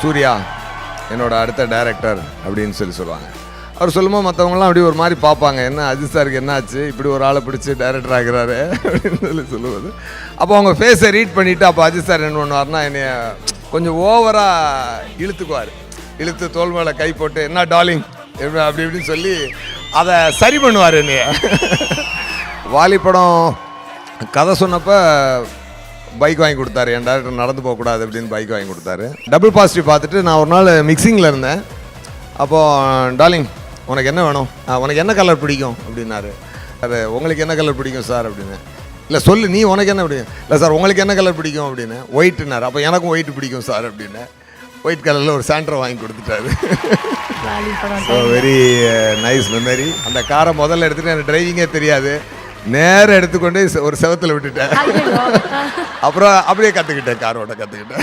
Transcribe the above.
சூர்யா என்னோட அடுத்த டைரக்டர் அப்படின்னு சொல்லுவாங்க. அவர் சொல்லும்போது மற்றவங்களாம் அப்படி ஒரு மாதிரி பார்ப்பாங்க, என்ன அஜித் சாருக்கு என்ன ஆச்சு இப்படி ஒரு ஆளை பிடிச்சி டைரக்டர் ஆகிறாரு அப்படின்னு சொல்லுவது. அப்போ அவங்க ஃபேஸை ரீட் பண்ணிவிட்டு அப்போ அஜித் சார் என்ன பண்ணுவார்னா என்னைய கொஞ்சம் ஓவராக இழுத்துக்குவார். இழுத்து தோல் மேலே கை போட்டு என்ன டார்லிங் அப்படி இப்படின்னு சொல்லி அதை சரி பண்ணுவார் என்னைய. வாலி படம் கதை சொன்னப்போ பைக் வாங்கி கொடுத்தாரு, என் டேரக்டர் நடந்து போகக்கூடாது அப்படின்னு பைக் வாங்கி கொடுத்தாரு. டபுள் பாசிட்டிவ் பார்த்துட்டு நான் ஒரு நாள் மிக்சிங்கில் இருந்தேன். அப்போது டார்லிங் உனக்கு என்ன வேணும், உனக்கு என்ன கலர் பிடிக்கும் அப்படின்னாரு. அது உங்களுக்கு என்ன கலர் பிடிக்கும் சார் அப்படின்னு. இல்லை சொல்லு நீ உனக்கு என்ன பிடிக்கும். இல்லை சார் உங்களுக்கு என்ன கலர் பிடிக்கும் அப்படின்னு. ஒயிட்டுனார். அப்போ எனக்கும் ஒயிட் பிடிக்கும் சார் அப்படின்னு. ஒயிட் கலரில் ஒரு சாண்ட்ரோ வாங்கி கொடுத்துட்டாரு. So very nice memory. அந்த காரை முதல்ல எடுத்துகிட்டு எனக்கு டிரைவிங்கே தெரியாது, நேரம் எடுத்துக்கொண்டு ஒரு செவத்தில் விட்டுட்டேன். அப்புறம் அப்படியே கற்றுக்கிட்டேன், காரோட கற்றுக்கிட்டேன்.